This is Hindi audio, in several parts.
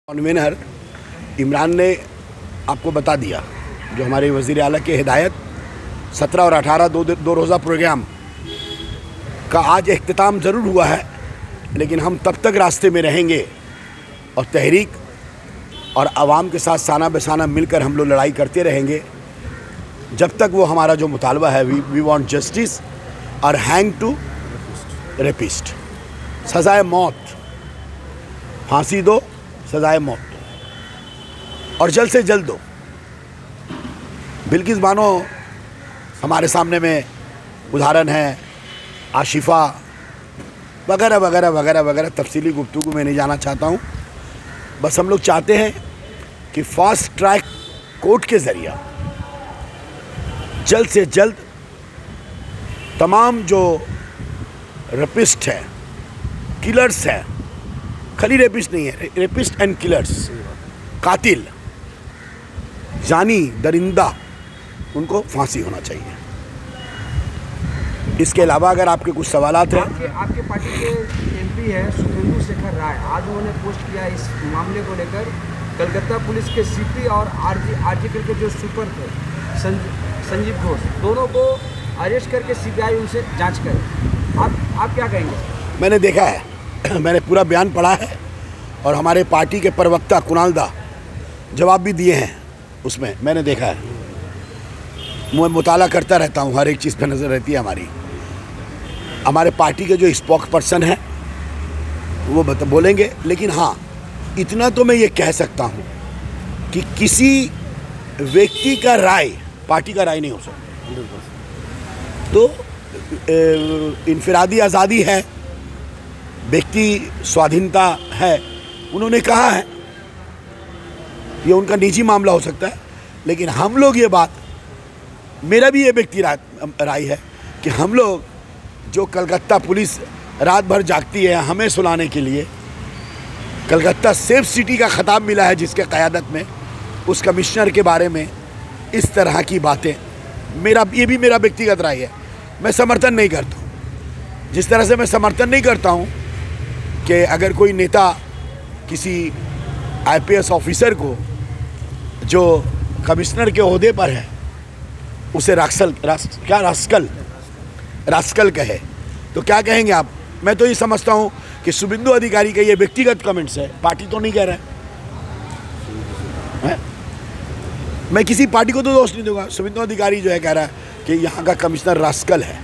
कन्वीनर इमरान ने आपको बता दिया, जो हमारे वज़ीर आला की हिदायत 17 और 18 दो रोज़ा प्रोग्राम का आज इख्तिताम ज़रूर हुआ है, लेकिन हम तब तक रास्ते में रहेंगे और तहरीक और आवाम के साथ साना बसाना मिलकर हम लोग लड़ाई करते रहेंगे जब तक वो हमारा जो मुतालबा है वी वांट जस्टिस और हैंग टू रेपिस्ट, सज़ाए मौत, फांसी दो, सज़ाए मौत और जल्द से जल्द दो। बिल्किस बानो हमारे सामने में उदाहरण है, आशिफा वगैरह वगैरह वगैरह वगैरह। तफसीली गुफ्तगू में नहीं जाना चाहता हूँ। बस हम लोग चाहते हैं कि फास्ट ट्रैक कोर्ट के ज़रिए जल्द से जल्द तमाम जो रेपिस्ट हैं, किलर्स हैं, खाली रेपिस्ट नहीं है, रेपिस्ट एंड किलर्स, कातिल, जानी, दरिंदा, उनको फांसी होना चाहिए। इसके अलावा अगर आपके कुछ सवालात हैं। आपके पार्टी के एमपी है शुभेंदु शेखर राय, आज उन्होंने पोस्ट किया इस मामले को लेकर। कलकत्ता पुलिस के सीपी और आरजीकर के जो सुपर थे संजीव घोष, दोनों को अरेस्ट करके सीबीआई उनसे जांच करे। आप क्या कहेंगे? मैंने देखा है, मैंने पूरा बयान पढ़ा है और हमारे पार्टी के प्रवक्ता कुणाल दा जवाब भी दिए हैं, उसमें मैंने देखा है। मैं मुताला करता रहता हूँ, हर एक चीज़ पे नज़र रहती है हमारी। हमारे पार्टी के जो स्पोक्स पर्सन हैं वो बोलेंगे, लेकिन हाँ इतना तो मैं ये कह सकता हूँ कि किसी व्यक्ति का राय पार्टी का राय नहीं हो सकता। तो इनफरादी आज़ादी है, व्यक्ति स्वाधीनता है, उन्होंने कहा है, ये उनका निजी मामला हो सकता है। लेकिन हम लोग ये बात, मेरा भी ये व्यक्ति राय है कि हम लोग जो कलकत्ता पुलिस रात भर जागती है हमें सुलाने के लिए, कलकत्ता सेफ सिटी का ख़ताब मिला है जिसके क़यादत में, उस कमिश्नर के बारे में इस तरह की बातें, ये भी मेरा व्यक्तिगत राय है, मैं समर्थन नहीं करता हूँ। जिस तरह से मैं समर्थन नहीं करता हूँ कि अगर कोई नेता किसी आईपीएस ऑफिसर को जो कमिश्नर के ओहदे पर है उसे रास्कल कहे, तो क्या कहेंगे आप? मैं तो ये समझता हूँ कि शुभेंदु अधिकारी का ये व्यक्तिगत कमेंट्स है, पार्टी तो नहीं कह रहा है। मैं किसी पार्टी को तो दोष नहीं दूंगा। शुभेंदु अधिकारी जो है कह रहा है कि यहाँ का कमिश्नर रास्कल है,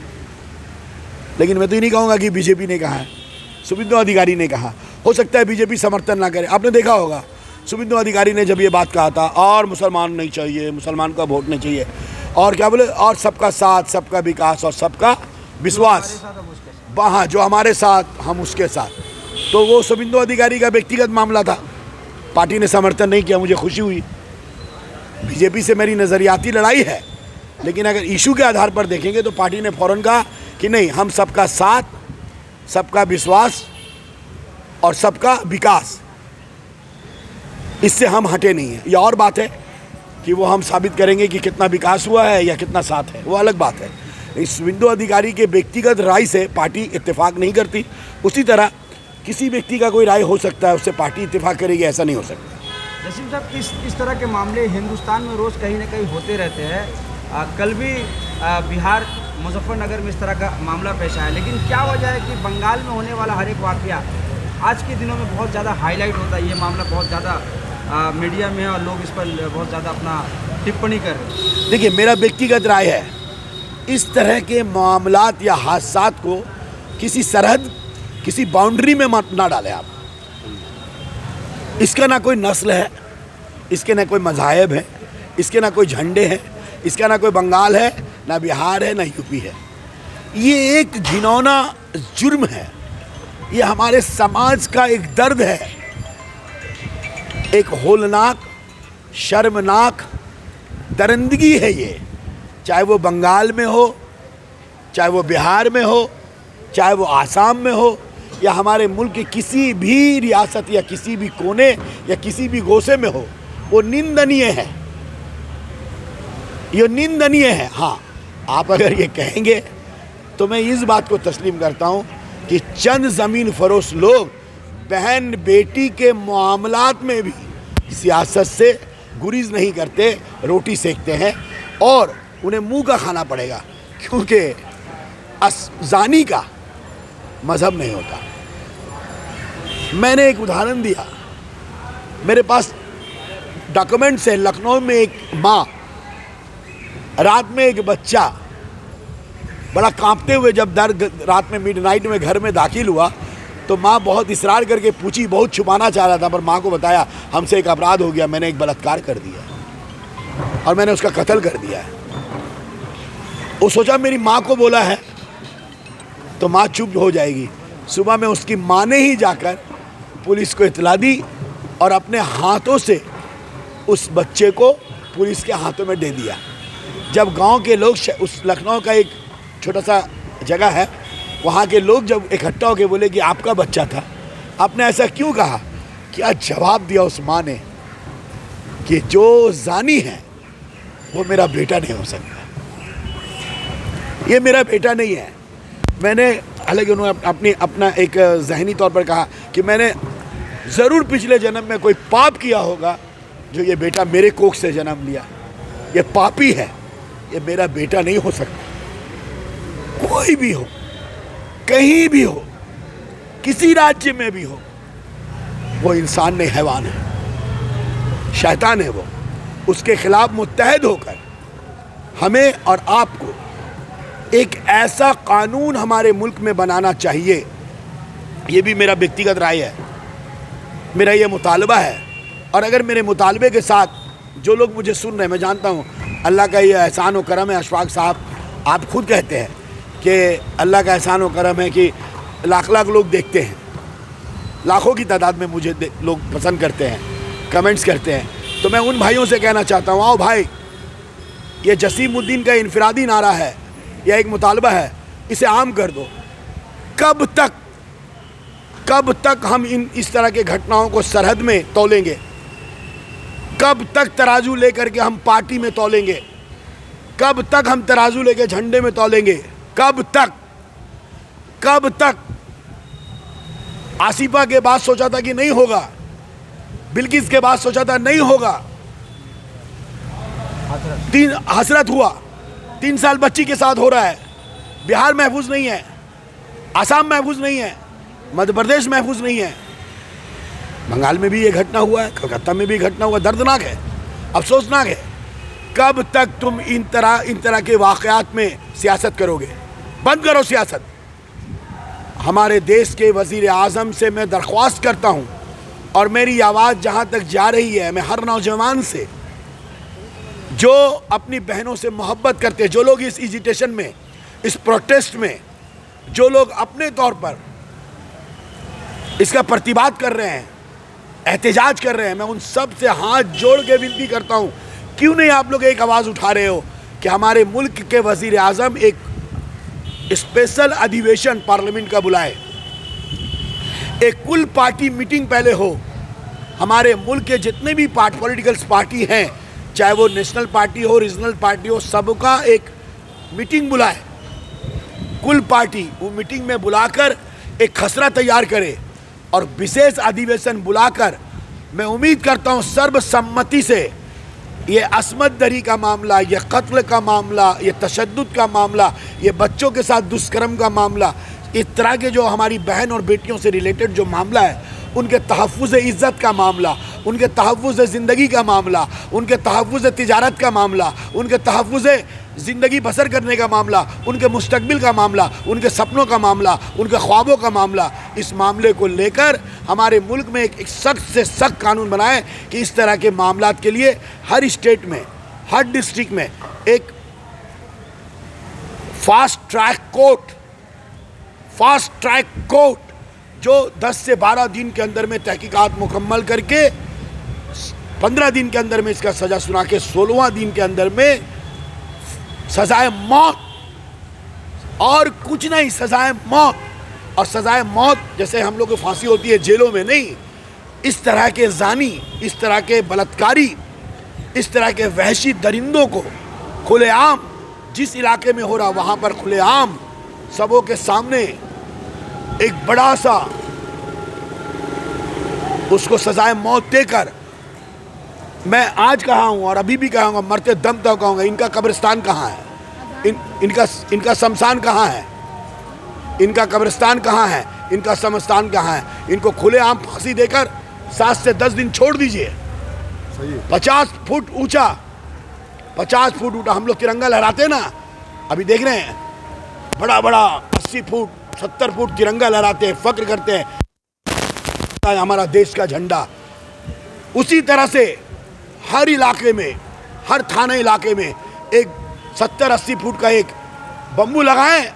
लेकिन मैं तो ये नहीं कहूँगा कि बीजेपी ने कहा है, शुभेंदु अधिकारी ने कहा। हो सकता है बीजेपी समर्थन ना करे। आपने देखा होगा शुभेंदु अधिकारी ने जब ये बात कहा था, और मुसलमान नहीं चाहिए, मुसलमान का वोट नहीं चाहिए, और क्या बोले, और सबका साथ, सबका विकास और सबका विश्वास, हाँ जो हमारे साथ हम उसके साथ। तो वो शुभेंदु अधिकारी का व्यक्तिगत मामला था, पार्टी ने समर्थन नहीं किया, मुझे खुशी हुई। बीजेपी से मेरी नज़रियाती लड़ाई है, लेकिन अगर इशू के आधार पर देखेंगे तो पार्टी ने फ़ौरन कहा कि नहीं, हम सबका साथ, सबका विश्वास और सबका विकास, इससे हम हटे नहीं हैं। यह और बात है कि वो हम साबित करेंगे कि कितना विकास हुआ है या कितना साथ है, वो अलग बात है। इस शुभेंदु अधिकारी के व्यक्तिगत राय से पार्टी इत्तेफाक नहीं करती। उसी तरह किसी व्यक्ति का कोई राय हो सकता है, उससे पार्टी इत्तेफाक करेगी, ऐसा नहीं हो सकता। जसीम साहब, इस तरह के मामले हिंदुस्तान में रोज़ कहीं ना कहीं होते रहते हैं। कल भी बिहार मुजफ्फरनगर में इस तरह का मामला पेश आया, लेकिन क्या वजह है कि बंगाल में होने वाला हर एक वाक़या आज के दिनों में बहुत ज़्यादा हाईलाइट होता है? ये मामला बहुत ज़्यादा मीडिया में है और लोग इस पर बहुत ज़्यादा अपना टिप्पणी कर रहे हैं। देखिए, मेरा व्यक्तिगत राय है, इस तरह के मामलात या हादसात को किसी सरहद, किसी बाउंड्री में मत ना डालें आप। इसका ना कोई नस्ल है, इसके ना कोई मज़ाहब है, इसके ना कोई झंडे हैं, इसका ना कोई बंगाल है, ना बिहार है, ना यूपी है। ये एक घिनौना जुर्म है, ये हमारे समाज का एक दर्द है, एक होलनाक, शर्मनाक दरिंदगी है ये। चाहे वो बंगाल में हो, चाहे वो बिहार में हो, चाहे वो आसाम में हो, या हमारे मुल्क के किसी भी रियासत या किसी भी कोने या किसी भी गोशे में हो, वो निंदनीय है, ये निंदनीय है। हाँ, आप अगर ये कहेंगे तो मैं इस बात को तस्लीम करता हूँ कि चंद ज़मीन फरोश लोग बहन बेटी के मामलात में भी सियासत से गुरीज नहीं करते, रोटी सेकते हैं और उन्हें मुंह का खाना पड़ेगा, क्योंकि जानी का मजहब नहीं होता। मैंने एक उदाहरण दिया, मेरे पास डॉक्यूमेंट्स है। लखनऊ में एक माँ, रात में एक बच्चा बड़ा कांपते हुए जब रात में मिडनाइट में घर में दाखिल हुआ तो माँ बहुत इसरार करके पूछी, बहुत छुपाना चाह रहा था, पर माँ को बताया हमसे एक अपराध हो गया, मैंने एक बलात्कार कर दिया और मैंने उसका कत्ल कर दिया है। वो सोचा मेरी माँ को बोला है तो माँ चुप हो जाएगी। सुबह में उसकी माँ ने ही जाकर पुलिस को इतला दी और अपने हाथों से उस बच्चे को पुलिस के हाथों में दे दिया। जब गांव के लोग, उस लखनऊ का एक छोटा सा जगह है, वहाँ के लोग जब इकट्ठा होकर बोले कि आपका बच्चा था, आपने ऐसा क्यों कहा, क्या जवाब दिया उस माँ ने कि जो जानी है वो मेरा बेटा नहीं हो सकता, ये मेरा बेटा नहीं है। मैंने, हालांकि उन्होंने अपना एक जहनी तौर पर कहा कि मैंने ज़रूर पिछले जन्म में कोई पाप किया होगा जो ये बेटा मेरे कोख से जन्म लिया, ये पापी है, ये मेरा बेटा नहीं हो सकता। कोई भी हो, कहीं भी हो, किसी राज्य में भी हो, वो इंसान नहीं, हैवान है, शैतान है वो। उसके खिलाफ मुत्तहद होकर हमें और आपको एक ऐसा कानून हमारे मुल्क में बनाना चाहिए। ये भी मेरा व्यक्तिगत राय है, मेरा ये मुतालबा है। और अगर मेरे मुतालबे के साथ जो लोग मुझे सुन रहे हैं, मैं जानता हूँ अल्लाह का ये एहसान व करम है। अशफाक साहब आप खुद कहते हैं कि अल्लाह का एहसान व करम है कि लाख लाख लोग देखते हैं, लाखों की तादाद में मुझे लोग पसंद करते हैं, कमेंट्स करते हैं। तो मैं उन भाइयों से कहना चाहता हूँ, आओ भाई, ये जसीमुद्दीन का इनफरादी नारा है, यह एक मुतालबा है, इसे आम कर दो। कब तक हम इस तरह के घटनाओं को सरहद में तौलेंगे? कब तक तराजू लेकर के हम पार्टी में तौलेंगे? कब तक हम तराजू लेकर झंडे में तौलेंगे? कब तक? आसिफा के बाद सोचा था कि नहीं होगा, बिल्किस के बाद सोचा था नहीं होगा, हसरत हुआ। 3 साल बच्ची के साथ हो रहा है। बिहार महफूज नहीं है, आसाम महफूज नहीं है, मध्य प्रदेश महफूज नहीं है, बंगाल में भी ये घटना हुआ है, कलकत्ता में भी घटना हुआ, दर्दनाक है, अफसोसनाक है। कब तक तुम इन तरह के वाक़यात में सियासत करोगे? बंद करो सियासत। हमारे देश के वज़ीर आज़म से मैं दरख्वास्त करता हूँ, और मेरी आवाज़ जहाँ तक जा रही है, मैं हर नौजवान से जो अपनी बहनों से मोहब्बत करते हैं, जो लोग इस एजिटेशन में, इस प्रोटेस्ट में, जो लोग अपने तौर पर इसका प्रतिवाद कर रहे हैं, एहतजाज कर रहे हैं, मैं उन सब से हाथ जोड़ के विनती करता हूँ, क्यों नहीं आप लोग एक आवाज़ उठा रहे हो कि हमारे मुल्क के वज़ीर आज़म एक स्पेशल अधिवेशन पार्लियामेंट का बुलाए, एक कुल पार्टी मीटिंग पहले हो। हमारे मुल्क के जितने भी पॉलिटिकल पार्टी हैं, चाहे वो नेशनल पार्टी हो, रीजनल पार्टी हो, सबका एक मीटिंग बुलाए, कुल पार्टी। वो मीटिंग में बुलाकर एक खसरा तैयार करे और विशेष अधिवेशन बुलाकर, मैं उम्मीद करता हूँ सर्वसम्मति से ये असमत दरी का मामला, ये कत्ल का मामला, ये तशद्दुद का मामला, ये बच्चों के साथ दुष्कर्म का मामला, इस तरह के जो हमारी बहन और बेटियों से रिलेटेड जो मामला है, उनके तहफ़्फ़ुज़ इज़्ज़त का मामला, उनके तहफ़्फ़ुज़ ज़िंदगी का मामला, उनके तहफ़्फ़ुज़ तिजारत का मामला, उनके तहफ़्फ़ुज़ ज़िंदगी बसर करने का मामला, उनके मुस्तकबिल का मामला, उनके सपनों का मामला, उनके ख्वाबों का मामला, इस मामले को लेकर हमारे मुल्क में एक सख्त से सख्त कानून बनाए कि इस तरह के मामलात के लिए हर स्टेट में, हर डिस्ट्रिक्ट में एक फास्ट ट्रैक कोर्ट जो 10 से 12 दिन के अंदर में तहकीकात मुकम्मल करके 15 दिन के अंदर में इसका सज़ा सुना के 16वां दिन के अंदर में सजाए मौत, और कुछ नहीं, सजाए मौत। और सजाए मौत जैसे हम लोग को फांसी होती है जेलों में, नहीं, इस तरह के जानी, इस तरह के बलात्कारी, इस तरह के वहशी दरिंदों को खुलेआम, जिस इलाके में हो रहा वहाँ पर खुलेआम सबों के सामने एक बड़ा सा उसको सजाए मौत देकर, मैं आज कहा हूँ और अभी भी कहूँगा, मरते दम तक कहूँगा, इनका कब्रिस्तान कहाँ है, इनका शमशान कहाँ है, इनका कब्रिस्तान कहाँ है, इनका शमशान कहाँ है। इनको खुलेआम फांसी देकर 7 से 10 दिन छोड़ दीजिए। 50 फुट ऊंचा, 50 फुट ऊंचा हम लोग तिरंगा लहराते ना, अभी देख रहे हैं बड़ा बड़ा 80 फुट 70 फुट तिरंगा लहराते हैं, फक्र करते हैं हमारा देश का झंडा। उसी तरह से हर इलाके में, हर थाना इलाके में एक 70-80 फुट का एक बम्बू लगाएं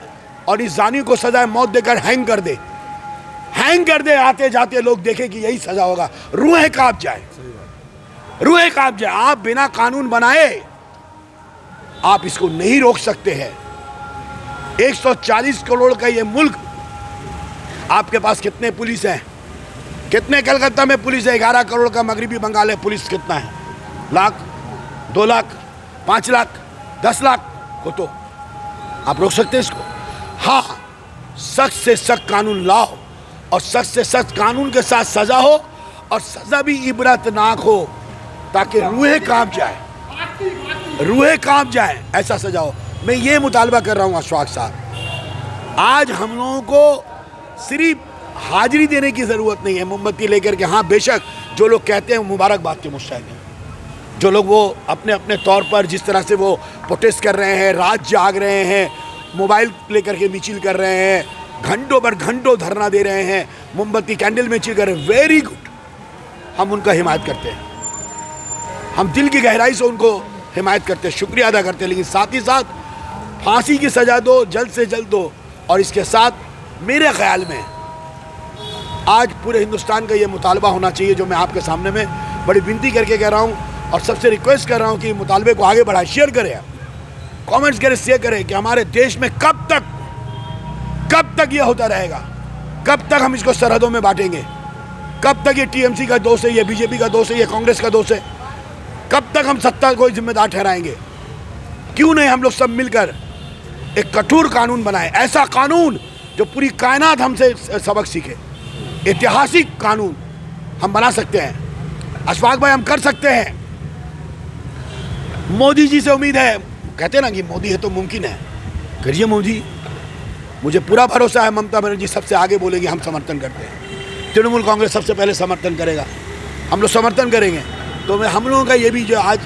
और इस जानी को सजाए मौत देकर हैंग कर दे, हैंग कर दे। आते जाते लोग देखें कि यही सजा होगा, रूहें कांप जाए, रूहें कांप जाए। आप बिना कानून बनाए आप इसको नहीं रोक सकते हैं। 140 करोड़ का ये मुल्क, आपके पास कितने पुलिस हैं, कितने कलकत्ता में पुलिस है? 11 करोड़ का मगरबी बंगाल है, पुलिस कितना है? लाख, 2 लाख, 5 लाख, 10 लाख हो तो आप रोक सकते हैं इसको? हाँ, सख्त से सख्त कानून लाओ और सख्त से सख्त कानून के साथ सजा हो और सजा भी इबरतनाक हो, ताकि रूहें कांप जाए, रूहें कांप जाए, ऐसा सजा हो। मैं ये मुतालबा कर रहा हूँ अशफाक साहब, आज हम लोगों को सिर्फ हाजिरी देने की ज़रूरत नहीं है मोमबत्ती लेकर के। हाँ बेशक जो लोग कहते हैं मुबारकबाद के मुस्तहिक़ हैं, जो लोग वो अपने अपने तौर पर जिस तरह से वो प्रोटेस्ट कर रहे हैं, रात जाग रहे हैं, मोबाइल लेकर के मिचिल कर रहे हैं, घंटों पर घंटों धरना दे रहे हैं, मोमबत्ती कैंडल मिचिल कर रहे हैं, वेरी गुड, हम उनका हिमायत करते हैं, हम दिल की गहराई से उनको हिमायत करते हैं, शुक्रिया अदा करते हैं। लेकिन साथ ही साथ फांसी की सज़ा दो, जल्द से जल्द दो। और इसके साथ मेरे ख्याल में आज पूरे हिंदुस्तान का ये मुतालबा होना चाहिए, जो मैं आपके सामने में बड़ी विनती करके कह रहा हूँ और सबसे रिक्वेस्ट कर रहा हूँ कि मुतालबे को आगे बढ़ाएं, शेयर करें, कमेंट्स करें, शेयर करें कि हमारे देश में कब तक ये होता रहेगा, कब तक हम इसको सरहदों में बांटेंगे, कब तक ये टीएमसी का दोष है, ये बीजेपी का दोष है, ये कांग्रेस का दोष है, कब तक हम सत्ता को जिम्मेदार ठहराएंगे? क्यों नहीं हम लोग सब मिलकर एक कठोर कानून बनाए, ऐसा कानून जो पूरी कायनात हमसे सबक सीखे, ऐतिहासिक कानून हम बना सकते हैं। अशफाक भाई, हम कर सकते हैं। मोदी जी से उम्मीद है, कहते हैं ना कि मोदी है तो मुमकिन है, करिए मोदी, मुझे पूरा भरोसा है ममता बनर्जी सबसे आगे बोलेगी, हम समर्थन करते हैं। तृणमूल कांग्रेस सबसे पहले समर्थन करेगा, हम लोग समर्थन करेंगे। तो मैं हम लोगों का ये भी, जो आज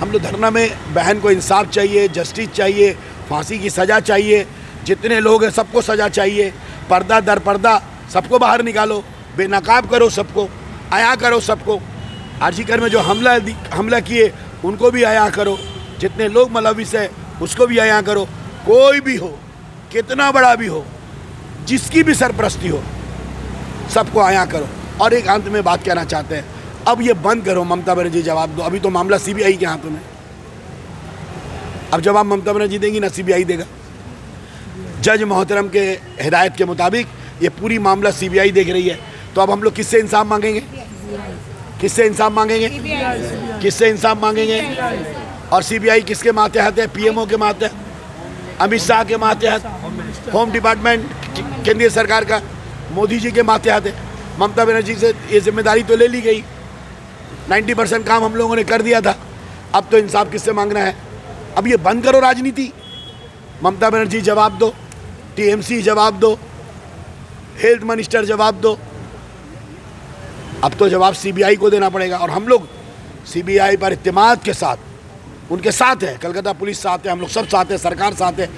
हम लोग धरना में, बहन को इंसाफ चाहिए, जस्टिस चाहिए, फांसी की सज़ा चाहिए, जितने लोग हैं सबको सज़ा चाहिए, पर्दा दर पर्दा सबको बाहर निकालो, बेनकाब करो सबको, आया करो सबको। आर्जीकर में जो हमला किए उनको भी आया करो, जितने लोग मुलविस है उसको भी आया करो, कोई भी हो, कितना बड़ा भी हो, जिसकी भी सरपरस्ती हो, सबको आया करो। और एक अंत में बात कहना चाहते हैं, अब ये बंद करो, ममता बनर्जी जवाब दो। अभी तो मामला सीबीआई के हाथों में, अब जवाब ममता बनर्जी देंगी ना सीबीआई देगा। जज मोहतरम के हिदायत के मुताबिक ये पूरी मामला सीबीआई देख रही है, तो अब हम लोग किससे इंसाफ मांगेंगे? किससे इंसाफ मांगेंगे? किससे इंसाफ मांगेंगे? और सीबीआई किसके मातहत है? पीएमओ के मातहत, अमित शाह के मातहत, होम डिपार्टमेंट केंद्रीय सरकार का, मोदी जी के मातहत है। ममता बनर्जी से ये जिम्मेदारी तो ले ली गई, 90% काम हम लोगों ने कर दिया था, अब तो इंसाफ किससे मांगना है? अब ये बंद करो राजनीति, ममता बनर्जी जवाब दो, टीएमसी जवाब दो, हेल्थ मिनिस्टर जवाब दो। अब तो जवाब सीबीआई को देना पड़ेगा, और हम लोग सीबीआई पर इत्तेमाद के साथ उनके साथ हैं, कलकत्ता पुलिस साथ है, हम लोग सब साथ हैं, सरकार साथ है,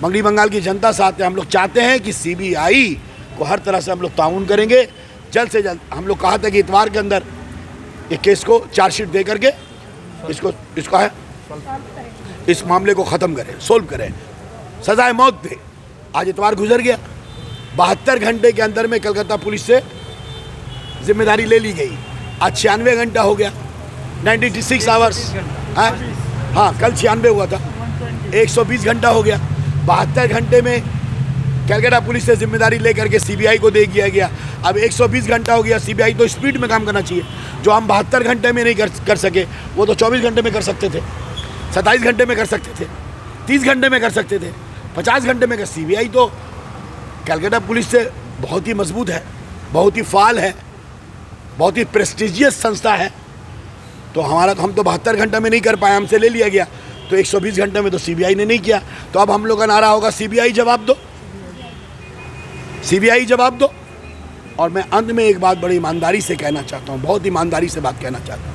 मगरबी बंगाल की जनता साथ है। हम लोग चाहते हैं कि सीबीआई को हर तरह से हम लोग ताउन करेंगे, जल्द से जल्द। हम लोग कहा था कि इतवार के अंदर ये केस को चार्जशीट दे करके इसको है इस मामले को ख़त्म करें, सोल्व करें, सजाए मौत दे। आज इतवार गुजर गया, 72 घंटे के अंदर में कलकत्ता पुलिस से जिम्मेदारी ले ली गई। आज 96 घंटा हो गया, 96 आवर्स। हाँ, कल 96 हुआ था, 120 घंटा हो गया। 72 घंटे में कलकत्ता पुलिस से जिम्मेदारी लेकर के सीबीआई को दे दिया गया। अब 120 घंटा हो गया। सीबीआई तो स्पीड में काम करना चाहिए, जो हम 72 घंटे में नहीं कर सके, वो तो 24 घंटे में कर सकते थे, 27 घंटे में कर सकते थे, 30 घंटे में कर सकते थे, 50 घंटे में कर। सीबीआई तो कलकत्ता पुलिस से बहुत ही मजबूत है, बहुत ही फाल है, बहुत ही प्रेस्टिजियस संस्था है, तो हमारा तो हम तो 72 घंटे में नहीं कर पाए, हमसे ले लिया गया, तो 120 घंटे में तो सीबीआई ने नहीं किया। तो अब हम लोग का नारा होगा सीबीआई जवाब दो, सीबीआई जवाब दो। और मैं अंत में एक बात बड़ी ईमानदारी से कहना चाहता हूँ, बहुत ईमानदारी से बात कहना चाहता हूँ।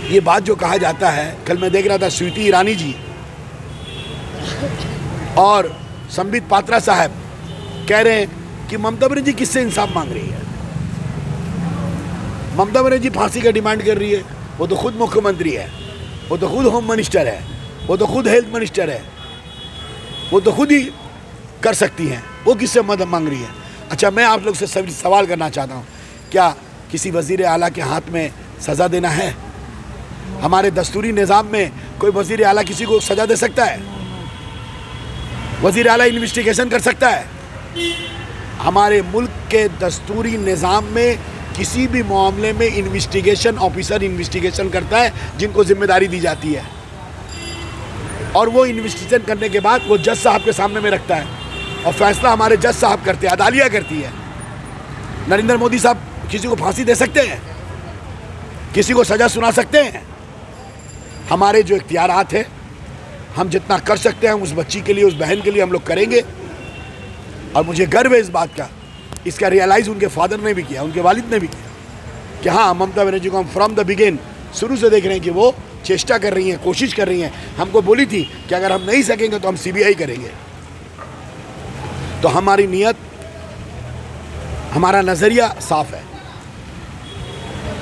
ये बात जो कहा जाता है, कल मैं देख रहा था स्मृति ईरानी जी और संबित पात्रा साहब कह रहे हैं कि ममता बनर्जी किससे इंसाफ मांग रही है। ममता बनर्जी फांसी का डिमांड कर रही है, वो तो खुद मुख्यमंत्री है, वो तो खुद होम मिनिस्टर है, वो तो खुद हेल्थ मिनिस्टर है, वो तो खुद ही कर सकती हैं, वो किससे मदद मांग रही है। अच्छा, मैं आप लोग से सवाल करना चाहता हूँ, क्या किसी वज़ीर आला के हाथ में सज़ा देना है? हमारे दस्तूरी निज़ाम में कोई वज़ीर आला किसी को सज़ा दे सकता है? वज़ीर आला इन्वेस्टिगेशन कर सकता है? हमारे मुल्क के दस्तूरी निज़ाम में किसी भी मामले में इन्वेस्टिगेशन ऑफिसर इन्वेस्टिगेशन करता है, जिनको जिम्मेदारी दी जाती है, और वो इन्वेस्टिगेशन करने के बाद वो जज साहब के सामने में रखता है और फैसला हमारे जज साहब करते हैं, अदालिया करती है। नरेंद्र मोदी साहब किसी को फांसी दे सकते हैं, किसी को सज़ा सुना सकते हैं? हमारे जो इख्तियारात हैं, हम जितना कर सकते हैं उस बच्ची के लिए, उस बहन के लिए हम लोग करेंगे। और मुझे गर्व है इस बात का, इसका रियलाइज़ उनके फादर ने भी किया, उनके वालिद ने भी किया कि हाँ, ममता बनर्जी को हम फ्रॉम द बिगिन शुरू से देख रहे हैं कि वो चेष्टा कर रही हैं, कोशिश कर रही हैं। हमको बोली थी कि अगर हम नहीं सकेंगे तो हम सीबीआई करेंगे। तो हमारी नीयत, हमारा नज़रिया साफ है,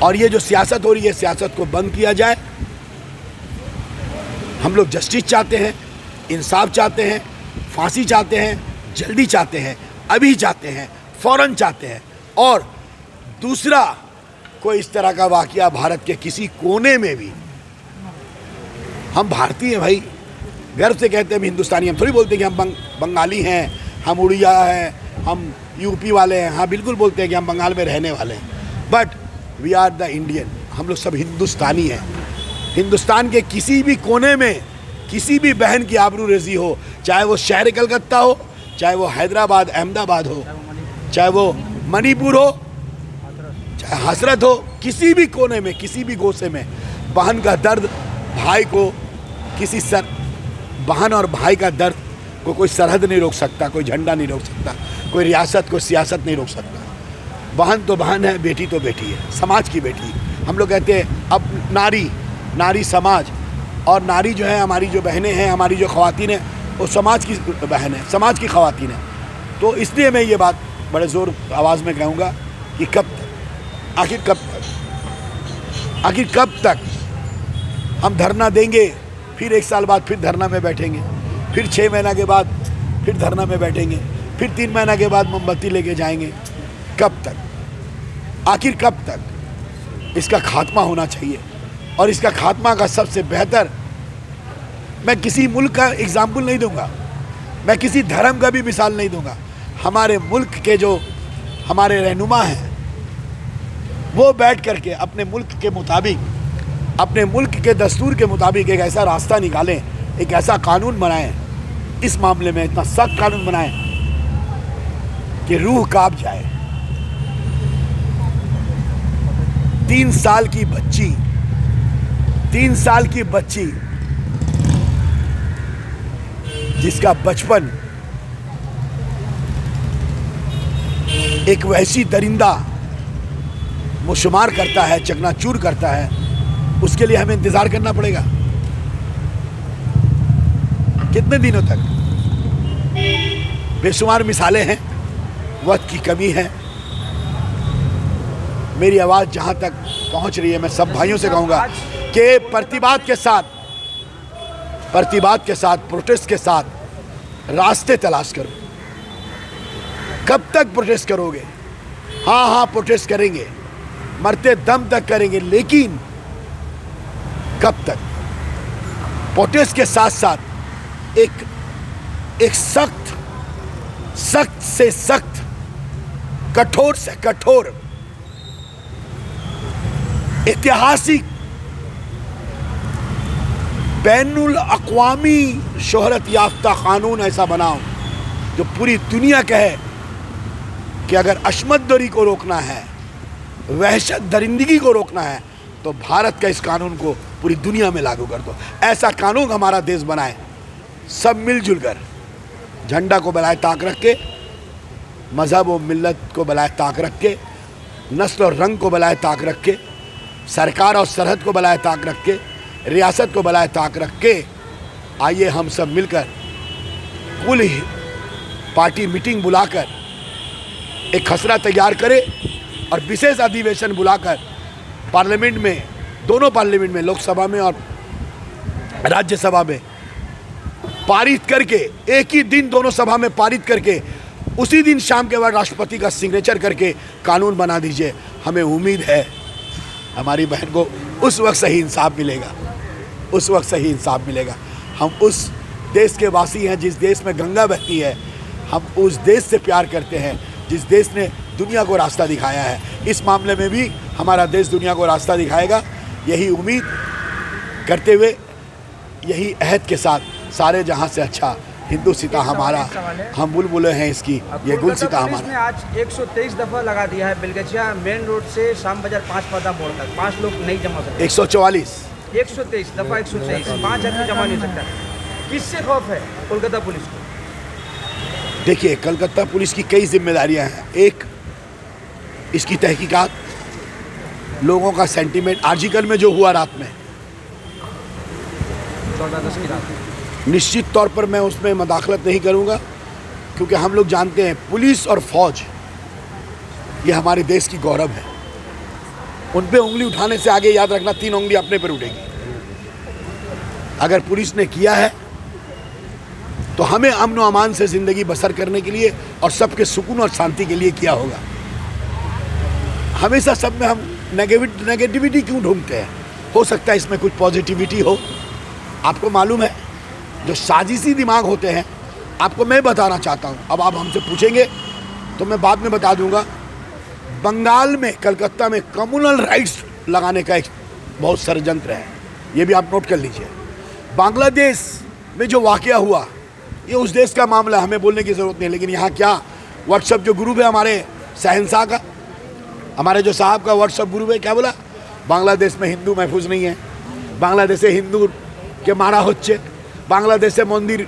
और ये जो सियासत हो रही है, सियासत को बंद किया जाए। हम लोग जस्टिस चाहते हैं, इंसाफ चाहते हैं, फांसी चाहते हैं, जल्दी चाहते हैं, अभी चाहते हैं, फ़ौरन चाहते हैं। और दूसरा, कोई इस तरह का वाक़या भारत के किसी कोने में भी, हम भारतीय हैं भाई, गर्व से कहते हैं हम हिंदुस्तानी, हम थोड़ी बोलते हैं कि हम बंगाली हैं, हम उड़िया हैं, हम यूपी वाले हैं। हाँ, बिल्कुल बोलते हैं कि हम बंगाल में रहने वाले हैं, but we are the Indian, हम लोग सब हिंदुस्तानी हैं। हिंदुस्तान के किसी भी कोने में किसी भी बहन की आबरू रेज़ी हो, चाहे वो शहर कलकत्ता हो, चाहे वो हैदराबाद अहमदाबाद हो, चाहे वो मणिपुर हो, चाहे हसरत हो, किसी भी कोने में, किसी भी गोसे में बहन का दर्द भाई को, किसी बहन और भाई का दर्द को कोई सरहद नहीं रोक सकता, कोई झंडा नहीं रोक सकता, कोई रियासत, कोई सियासत नहीं रोक सकता। बहन तो बहन है, बेटी तो बेटी है, समाज की बेटी। हम लोग कहते हैं अब नारी समाज, और नारी जो है, हमारी जो बहनें हैं, हमारी जो ख़वातीन हैं, वो समाज की बहन है, समाज की ख़वातीन है। तो इसलिए मैं ये बात बड़े ज़ोर आवाज़ में कहूँगा कि आखिर कब तक हम धरना देंगे, फिर 1 साल बाद फिर धरना में बैठेंगे, फिर 6 महीना के बाद फिर धरना में बैठेंगे, फिर 3 महीना के बाद मोमबत्ती लेके जाएंगे। कब तक? आखिर कब तक? इसका खात्मा होना चाहिए, और इसका खात्मा का सबसे बेहतर, मैं किसी मुल्क का एग्जाम्पल नहीं दूंगा, मैं किसी धर्म का भी मिसाल नहीं दूंगा। हमारे मुल्क के जो हमारे रहनुमा हैं, वो बैठ करके अपने मुल्क के मुताबिक, अपने मुल्क के दस्तूर के मुताबिक एक ऐसा रास्ता निकालें, एक ऐसा कानून बनाएं, इस मामले में इतना सख्त कानून बनाएं कि रूह कांप जाए। 3 साल की बच्ची जिसका बचपन एक वहशी दरिंदा मुशमार करता है, चकनाचूर करता है, उसके लिए हमें इंतज़ार करना पड़ेगा कितने दिनों तक? बेशुमार मिसालें हैं, वक्त की कमी है। मेरी आवाज़ जहाँ तक पहुँच रही है, मैं सब भाइयों से कहूँगा कि प्रतिवाद के साथ, प्रोटेस्ट के साथ रास्ते तलाश करो। कब तक प्रोटेस्ट करोगे? हाँ, प्रोटेस्ट करेंगे, मरते दम तक करेंगे, लेकिन कब तक? प्रोटेस्ट के साथ साथ एक सख्त से सख्त, कठोर से कठोर, ऐतिहासिक, बैनुल अक़वामी शोहरत याफ्ता कानून ऐसा बनाओ जो पूरी दुनिया कहे कि अगर अशमतदरी को रोकना है वहशत दरिंदगी को रोकना है तो भारत का इस कानून को पूरी दुनिया में लागू कर दो। ऐसा कानून हमारा देश बनाए, सब मिलजुल कर, झंडा को बलाए ताक रख के, मज़हब और मिल्लत को बलाए ताक रख के, नस्ल और रंग को बलाए ताक रख के, सरकार और सरहद को बलाए ताक रख के, रियासत को बलाए ताक रख के आइए हम सब मिलकर कुल ही पार्टी मीटिंग बुलाकर एक खसरा तैयार करें और विशेष अधिवेशन बुलाकर पार्लियामेंट में, दोनों पार्लियामेंट में, लोकसभा में और राज्यसभा में पारित करके, एक ही दिन दोनों सभा में पारित करके उसी दिन शाम के बाद राष्ट्रपति का सिग्नेचर करके कानून बना दीजिए। हमें उम्मीद है हमारी बहन को उस वक्त सही इंसाफ मिलेगा, उस वक्त सही इंसाफ मिलेगा। हम उस देश के वासी हैं जिस देश में गंगा बहती है, हम उस देश से प्यार करते हैं जिस देश ने दुनिया को रास्ता दिखाया है। इस मामले में भी हमारा देश दुनिया को रास्ता दिखाएगा, यही उम्मीद करते हुए, यही अहद के साथ सारे जहां से अच्छा हिंदुस्तान हमारा, हम बुलबुलें हैं इसकी, ये गुलसिता हमारा। ने आज 123 दफ़ा लगा दिया है बेलगछिया मेन रोड से शाम बाजार 5 पता बोर्ड तक 5 लोग नहीं जमा सकते। 144 123 दफ़ा 123 5 आदमी जमा नहीं सकता। किससे खौफ है कोलकाता पुलिस को? देखिए, कलकत्ता पुलिस की कई जिम्मेदारियां हैं। एक, इसकी तहकीकात, लोगों का सेंटीमेंट, आर्जिकल में जो हुआ रात में, 14/10 की रात में, निश्चित तौर पर मैं उसमें मदाखलत नहीं करूंगा, क्योंकि हम लोग जानते हैं पुलिस और फौज ये हमारे देश की गौरव है। उन पे उंगली उठाने से आगे याद रखना 3 उंगली अपने पर उठेगी। अगर पुलिस ने किया है तो हमें अमन और अमान से ज़िंदगी बसर करने के लिए और सबके सुकून और शांति के लिए किया होगा। हमेशा सब में हम नेगेटिविटी क्यों ढूंढते हैं? हो सकता है इसमें कुछ पॉजिटिविटी हो। आपको मालूम है, जो साजिशी दिमाग होते हैं, आपको मैं बताना चाहता हूँ, अब आप हमसे पूछेंगे तो मैं बाद में बता दूंगा। बंगाल में, कलकत्ता में कम्युनल राइट्स लगाने का एक बहुत षड्यंत्र है, ये भी आप नोट कर लीजिए। बांग्लादेश में जो वाकया हुआ, ये उस देश का मामला, हमें बोलने की ज़रूरत नहीं, लेकिन यहाँ क्या व्हाट्सएप जो ग्रुप है हमारे शहंशाह का, हमारे जो साहब का व्हाट्सएप ग्रुप है, क्या बोला? बांग्लादेश में हिंदू महफूज नहीं है, बांग्लादेशे हिंदू के मारा होच्छे, बांग्लादेशे मंदिर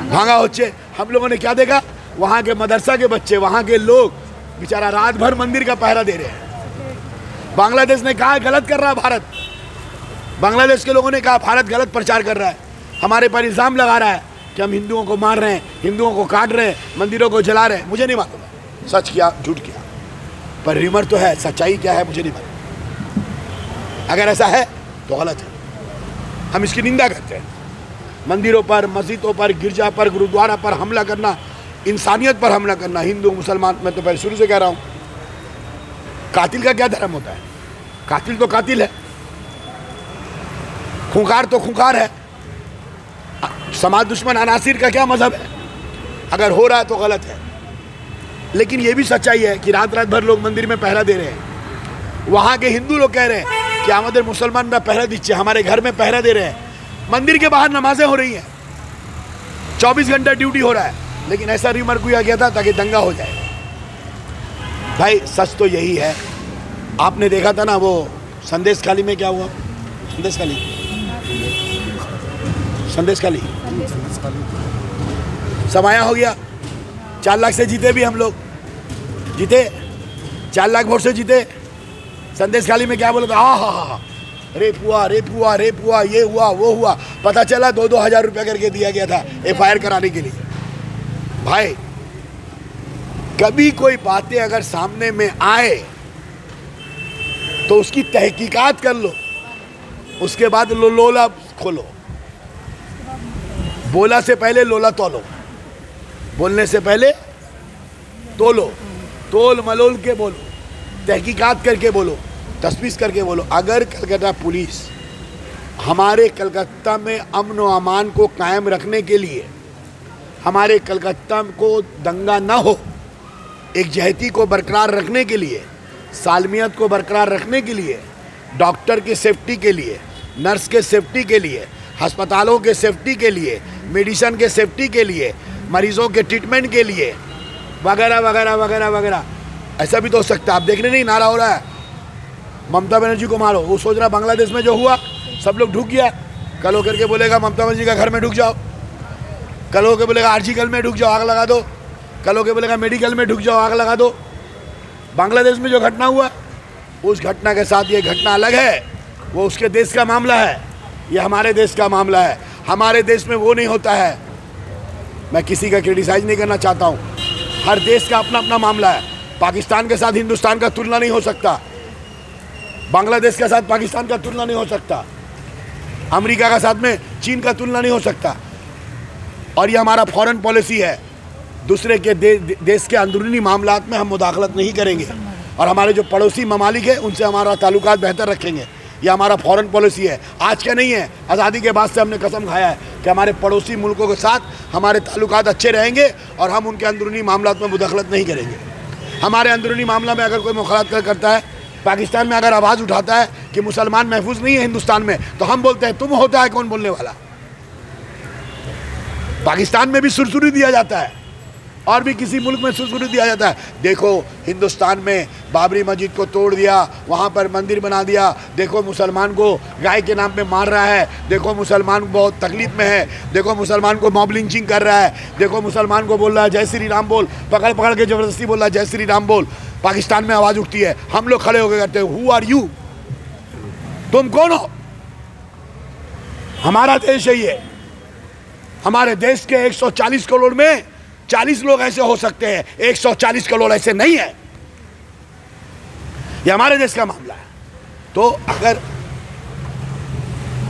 भांगा होच्छे। हम लोगों ने क्या देखा? वहाँ के मदरसा के बच्चे, वहाँ के लोग बेचारा रात भर मंदिर का पहरा दे रहे हैं। बांग्लादेश ने कहा गलत कर रहा है भारत, बांग्लादेश के लोगों ने कहा भारत गलत प्रचार कर रहा है, हमारे पर इल्ज़ाम लगा रहा है कि हम हिंदुओं को मार रहे हैं, हिंदुओं को काट रहे हैं, मंदिरों को जला रहे हैं। मुझे नहीं मालूम सच क्या झूठ क्या, पर रिमर तो है, सच्चाई क्या है मुझे नहीं मालूम। अगर ऐसा है तो गलत है, हम इसकी निंदा करते हैं। मंदिरों पर, मस्जिदों पर, गिरजा पर, गुरुद्वारा पर हमला करना, इंसानियत पर हमला करना, हिंदू मुसलमान, मैं तो पहले शुरू से कह रहा हूँ, कातिल का क्या धर्म होता है? कातिल तो कातिल है, खूंखार तो खूंखार है। समाज दुश्मन अनासिर का क्या मजहब है? अगर हो रहा है तो गलत है। लेकिन ये भी सच्चाई है कि रात रात भर लोग मंदिर में पहरा दे रहे हैं। वहाँ के हिंदू लोग कह रहे हैं कि हमारे मुसलमान में पहरा दीजिए, हमारे घर में पहरा दे रहे हैं। मंदिर के बाहर नमाजें हो रही हैं, 24 घंटा ड्यूटी हो रहा है, लेकिन ऐसा रिमर किया गया था ताकि दंगा हो जाए। भाई सच तो यही है। आपने देखा था ना वो संदेश खाली में क्या हुआ? संदेश खाली समाया हो गया। 4 लाख से जीते भी हम लोग, जीते 4 लाख वोट से जीते। संदेश खाली में क्या बोला था? हाँ, रेप हुआ, ये हुआ वो हुआ। पता चला 2-2 हज़ार रुपया करके दिया गया था FIR कराने के लिए। भाई कभी कोई बातें अगर सामने में आए तो उसकी तहकीकात कर लो, उसके बाद लोला खोलो। बोला से पहले लोला तोलो, बोलने से पहले तोलो, तोल मलोल के बोलो, तहकीकात करके बोलो, तस्वीर करके बोलो। अगर कलकत्ता पुलिस हमारे कलकत्ता में अमन व अमान को कायम रखने के लिए, हमारे कलकत्ता को दंगा ना हो, एकजहती को बरकरार रखने के लिए, सालमियत को बरकरार रखने के लिए, डॉक्टर की सेफ्टी के लिए, नर्स के सेफ्टी के लिए, अस्पतालों के सेफ्टी के लिए, मेडिसिन के सेफ्टी के लिए, मरीज़ों के ट्रीटमेंट के लिए, वगैरह वगैरह वगैरह वगैरह, ऐसा भी तो हो सकता है। आप देखने नहीं नारा हो रहा है ममता बनर्जी को मारो, वो सोच रहा बांग्लादेश में जो हुआ सब लोग ढुक गया, कल हो करके बोलेगा ममता बनर्जी का घर में ढुक जाओ, कल हो के बोलेगा आर्जिकल में ढुक जाओ आग लगा दो, कल हो के बोलेगा मेडिकल में ढुक जाओ आग लगा दो। बांग्लादेश में जो घटना हुआ उस घटना के साथ ये घटना अलग है, वो उसके देश का मामला है, ये हमारे देश का मामला है। हमारे देश में वो नहीं होता है। मैं किसी का क्रिटिसाइज नहीं करना चाहता हूँ, हर देश का अपना अपना मामला है। पाकिस्तान के साथ हिंदुस्तान का तुलना नहीं हो सकता, बांग्लादेश के साथ पाकिस्तान का तुलना नहीं हो सकता, अमेरिका का साथ में चीन का तुलना नहीं हो सकता। और ये हमारा फॉरेन पॉलिसी है, दूसरे के देश के अंदरूनी मामलात में हम मुदाखलत नहीं करेंगे और हमारे जो पड़ोसी ममालिक है उनसे हमारा ताल्लुकात बेहतर रखेंगे। ये हमारा फॉरेन पॉलिसी है, आज का नहीं है, आज़ादी के बाद से हमने कसम खाया है कि हमारे पड़ोसी मुल्कों के साथ हमारे ताल्लुकात अच्छे रहेंगे और हम उनके अंदरूनी मामलात में मुदाखलत नहीं करेंगे। हमारे अंदरूनी मामला में अगर कोई मुखालफत करता है, पाकिस्तान में अगर आवाज़ उठाता है कि मुसलमान महफूज नहीं है हिंदुस्तान में, तो हम बोलते हैं तुम होता है कौन बोलने वाला। पाकिस्तान में भी सुरसुरी दिया जाता है और भी किसी मुल्क में सुरसुरी दिया जाता है। देखो हिंदुस्तान में बाबरी मस्जिद को तोड़ दिया, वहाँ पर मंदिर बना दिया, देखो मुसलमान को गाय के नाम पे मार रहा है, देखो मुसलमान बहुत तकलीफ में है, देखो मुसलमान को मॉब लिंचिंग कर रहा है, देखो मुसलमान को बोल रहा है जय श्री राम बोल, पकड़ पकड़ के ज़बरदस्ती बोल रहा है जय श्री राम बोल। पाकिस्तान में आवाज़ उठती है, हम लोग खड़े होकर कहते हैं हु आर यू, तुम कौन हो। हमारा देश है ये, हमारे देश के 140 करोड़ में 40 लोग ऐसे हो सकते हैं, 140 करोड़ ऐसे नहीं है। ये हमारे देश का मामला है। तो अगर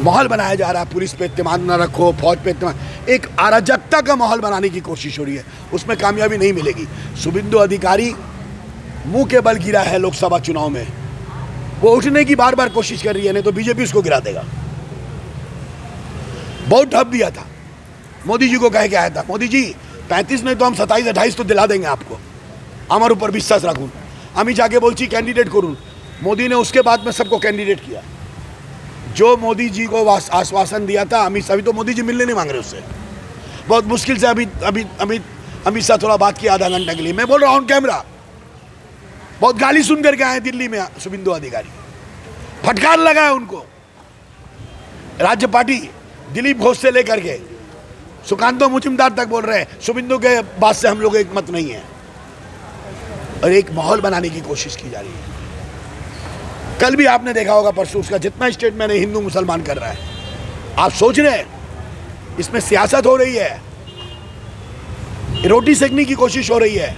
माहौल बनाया जा रहा है, पुलिस पे इत्मीनान न रखो, फौज पे इत्मीनान, एक अराजकता का माहौल बनाने की कोशिश हो रही है, उसमें कामयाबी नहीं मिलेगी। शुभेंदु अधिकारी मुंह के बल गिरा है लोकसभा चुनाव में, वो उठने की बार बार कोशिश कर रही है, नहीं तो बीजेपी उसको गिरा देगा। बहुत ढप दिया था, मोदी जी को कह के आया था, मोदी जी 35 नहीं तो हम 27-28 तो दिला देंगे आपको, আমার ऊपर विश्वास रखून। আমি जाके बोलছি कैंडिडेट करूँ, मोदी ने उसके बाद में सबको कैंडिडेट किया। जो मोदी जी को आश्वासन दिया था अमित तो मोदी जी मिलने नहीं मांग रहे उससे, बहुत मुश्किल से अमित शाह थोड़ा बात किया आधा घंटा के लिए। मैं बोल रहा हूँ ऑन कैमरा, बहुत गाली सुन करके आए दिल्ली में शुभेंदु अधिकारी, फटकार लगा है उनको। राज्य पार्टी दिलीप घोष से लेकर के सुकांतो मुजुमदार तक बोल रहे हैं शुभेंदु के बात से हम लोग एक मत नहीं है, और एक माहौल बनाने की कोशिश की जा रही है। कल भी आपने देखा होगा, परसों उसका जितना स्टेटमेंट है हिंदू मुसलमान कर रहा है, आप सोच रहे हैं इसमें सियासत हो रही है, रोटी सेकने की कोशिश हो रही है,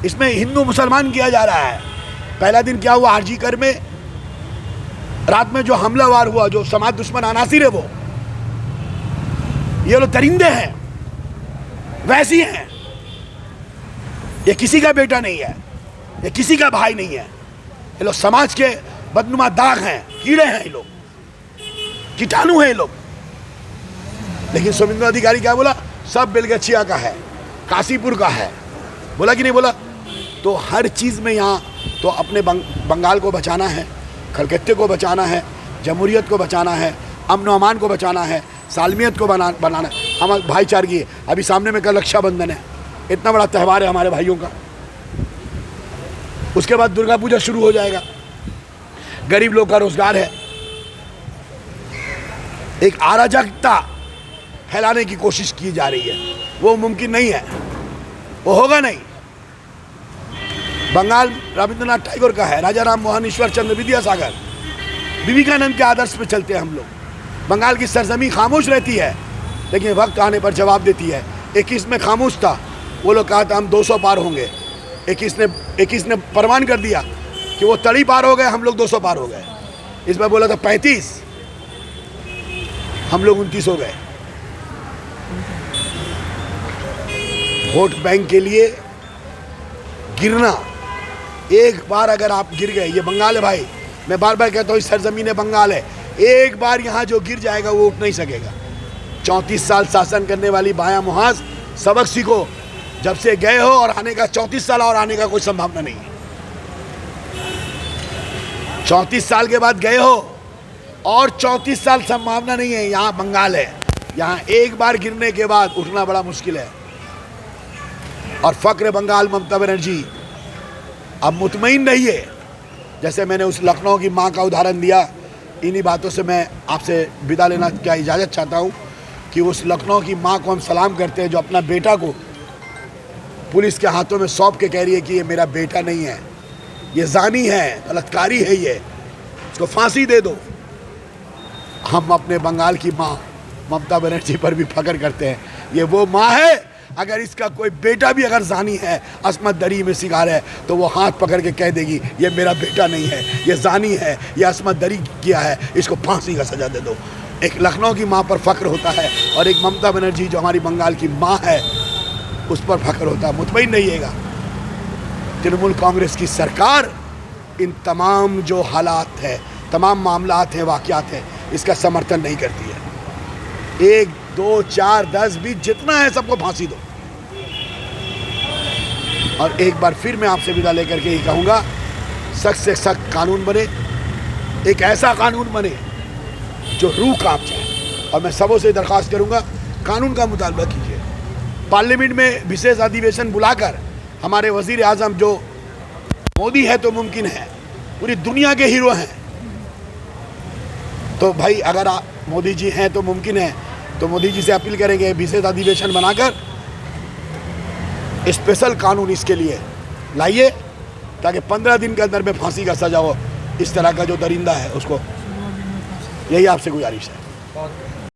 इसमें हिंदू मुसलमान किया जा रहा है। पहला दिन क्या हुआ आरजीकर में, रात में जो हमलावार हुआ, जो समाज दुश्मन अनासिर है, वो ये लोग दरिंदे हैं, वैसी हैं। ये किसी का बेटा नहीं है, ये किसी का भाई नहीं है, ये लोग समाज के बदनुमा दाग हैं, कीड़े हैं, ये लोग कीटाणु हैं ये लोग। लेकिन शुभेंदु अधिकारी क्या बोला, सब बेलगछिया का है, काशीपुर का है, बोला कि नहीं बोला। तो हर चीज़ में यहाँ तो अपने बंगाल को बचाना है, कलकत्ते को बचाना है, जमहूरियत को बचाना है, अमन अमान को बचाना है, सालमियत को बनाना है, हमारे भाईचारगी। अभी सामने में कल रक्षाबंधन है, इतना बड़ा त्यौहार है हमारे भाइयों का। उसके बाद दुर्गा पूजा शुरू हो जाएगा, गरीब लोग का रोजगार है। एक अराजकता फैलाने की कोशिश की जा रही है, वो मुमकिन नहीं है, वो होगा नहीं। बंगाल रविंद्रनाथ टैगोर का है, राजा राम मोहन ईश्वर चंद्र विद्यासागर, विवेकानंद के आदर्श पे चलते हैं हम लोग। बंगाल की सरजमी खामोश रहती है, लेकिन वक्त आने पर जवाब देती है। 21 में खामोश था, वो लोग कहा था हम 200 पार होंगे, 21 ने प्रमाण कर दिया कि वो तड़ी पार हो गए, हम लोग 200 पार हो गए। इस बार बोला था 35, हम लोग 29 हो गए। वोट बैंक के लिए गिरना, एक बार अगर आप गिर गए, ये बंगाल है भाई, मैं बार बार कहता हूँ इस सरजमीन बंगाल है, एक बार यहाँ जो गिर जाएगा वो उठ नहीं सकेगा। 34 साल शासन करने वाली बाया मुहाज, सबक सीखो, जब से गए हो और आने का 34 साल और आने का कोई संभावना नहीं है। 34 साल के बाद गए हो और 34 साल संभावना नहीं है। यहाँ बंगाल है, यहाँ एक बार गिरने के बाद उठना बड़ा मुश्किल है। और फक्र बंगाल ममता बनर्जी, अब मुतमईन रहिए। जैसे मैंने उस लखनऊ की माँ का उदाहरण दिया, इन्हीं बातों से मैं आपसे विदा लेना क्या इजाज़त चाहता हूँ कि उस लखनऊ की माँ को हम सलाम करते हैं जो अपना बेटा को पुलिस के हाथों में सौंप के कह रही है कि ये मेरा बेटा नहीं है, ये जानी है, बलात्कारी है, ये इसको फांसी दे दो। हम अपने बंगाल की माँ ममता बनर्जी पर भी फख्र करते हैं। ये वो माँ है, अगर इसका कोई बेटा भी अगर जानी है, अस्मत दरी में शिकार है, तो वो हाथ पकड़ के कह देगी ये मेरा बेटा नहीं है, ये जानी है, ये अस्मत दरी किया है, इसको फांसी का सजा दे दो। एक लखनऊ की माँ पर फख्र होता है और एक ममता बनर्जी जो हमारी बंगाल की माँ है उस पर फख्र होता है। मुतमईन रहिएगा, तृणमूल कांग्रेस की सरकार इन तमाम जो हालात है, तमाम मामलात हैं, वाक़यात हैं, इसका समर्थन नहीं करती है। 1, 2, 4, 10, 20 जितना है सबको फांसी दो। और एक बार फिर मैं आपसे विदा लेकर के ही कहूँगा, सख्त से सख्त कानून बने, एक ऐसा कानून बने जो रूह कांप जाए। और मैं सबों से दरख्वास्त करूँगा, कानून का मुतालबा कीजिए। पार्लियामेंट में विशेष अधिवेशन बुलाकर हमारे वज़ीर आज़म जो मोदी है तो मुमकिन है, पूरी दुनिया के हीरो हैं, तो भाई अगर मोदी जी हैं तो मुमकिन है, तो मोदी जी से अपील करेंगे विशेष अधिवेशन बनाकर स्पेशल कानून इसके लिए लाइए ताकि 15 दिन के अंदर में फांसी का सजा हो इस तरह का जो दरिंदा है उसको। यही आपसे गुजारिश है।